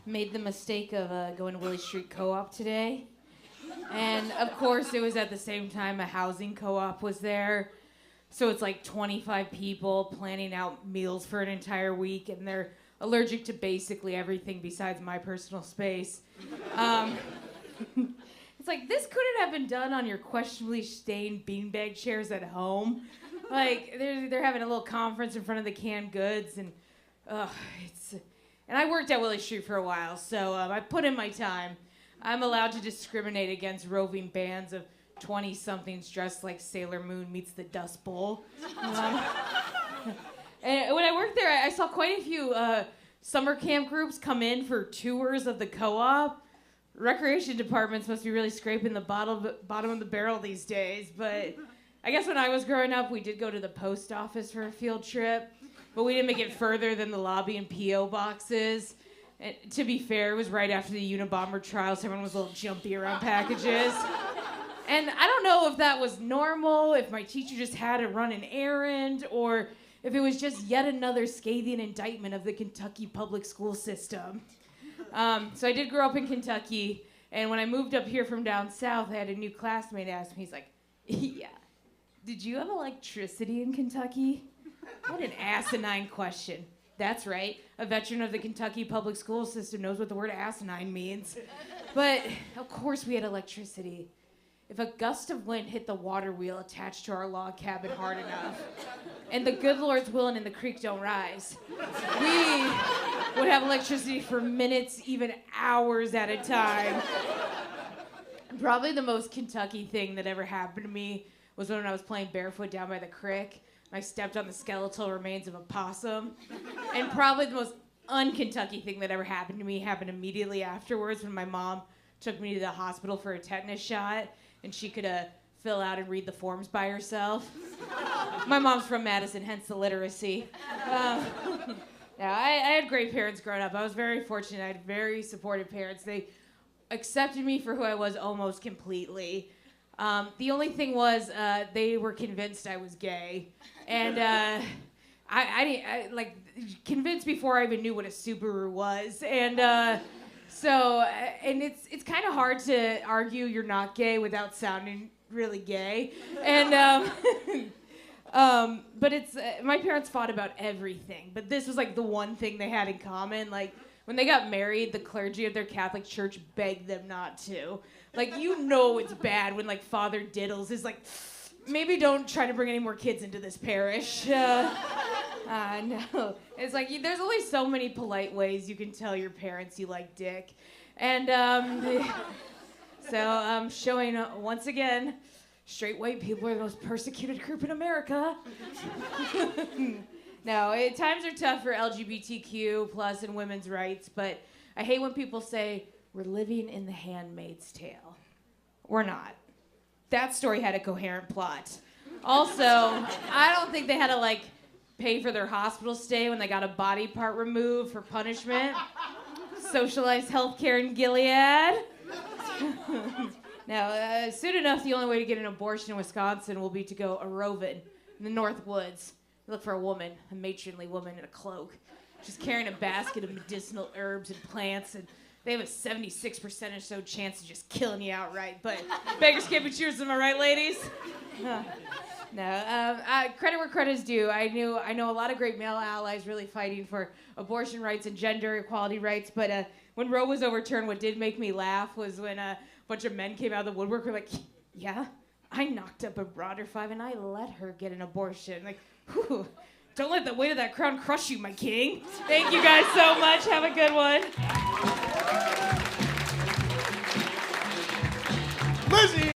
made the mistake of going to Willie Street Co-op today. And of course, it was at the same time a housing co-op was there. So it's like 25 people planning out meals for an entire week, and they're allergic to basically everything besides my personal space. It's like, this couldn't have been done on your questionably stained beanbag chairs at home. Like, they're having a little conference in front of the canned goods, and and I worked at Willie Street for a while, so I put in my time. I'm allowed to discriminate against roving bands of 20-somethings dressed like Sailor Moon meets the Dust Bowl. And when I worked there, I saw quite a few summer camp groups come in for tours of the co-op. Recreation departments must be really scraping the bottom of the barrel these days, but I guess when I was growing up, we did go to the post office for a field trip, but we didn't make it further than the lobby and P.O. boxes. And to be fair, it was right after the Unabomber trials. Everyone was a little jumpy around packages. And I don't know if that was normal, if my teacher just had to run an errand, or if it was just yet another scathing indictment of the Kentucky public school system. So I did grow up in Kentucky, and when I moved up here from down south, I had a new classmate ask me, he's like, yeah, did you have electricity in Kentucky? What an asinine question. That's right, a veteran of the Kentucky public school system knows what the word asinine means. But of course we had electricity. If a gust of wind hit the water wheel attached to our log cabin hard enough, and the good Lord's willing and the creek don't rise, we would have electricity for minutes, even hours at a time. Probably the most Kentucky thing that ever happened to me was when I was playing barefoot down by the creek. I stepped on the skeletal remains of a possum. And probably the most un-Kentucky thing that ever happened to me happened immediately afterwards when my mom took me to the hospital for a tetanus shot, and she could fill out and read the forms by herself. My mom's from Madison, hence the literacy. I had great parents growing up. I was very fortunate. I had very supportive parents. They accepted me for who I was almost completely. The only thing was they were convinced I was gay. And I like convinced before I even knew what a Subaru was. And and it's kind of hard to argue you're not gay without sounding really gay. And but it's my parents fought about everything. But this was like the one thing they had in common. Like when they got married, the clergy of their Catholic church begged them not to. Like, you know it's bad when, like, Father Diddles is like, maybe don't try to bring any more kids into this parish. No. It's like, there's only so many polite ways you can tell your parents you like dick. And so showing, once again, straight white people are the most persecuted group in America. No, times are tough for LGBTQ plus and women's rights, but I hate when people say, we're living in the Handmaid's Tale. We're not. That story had a coherent plot. Also, I don't think they had to, like, pay for their hospital stay when they got a body part removed for punishment. Socialized healthcare in Gilead. Now, soon enough, the only way to get an abortion in Wisconsin will be to go a roving in the North Woods. You look for a woman, a matronly woman in a cloak. She's carrying a basket of medicinal herbs and plants, and they have a 76% or so chance of just killing you outright. But beggars can't be choosers, am I right, ladies? Credit where credit is due. I know a lot of great male allies really fighting for abortion rights and gender equality rights. But when Roe was overturned, what did make me laugh was when a bunch of men came out of the woodwork and were like, yeah, I knocked up a broader 5 and I let her get an abortion. Like, whew. Don't let the weight of that crown crush you, my king. Thank you guys so much. Have a good one. Lizzie!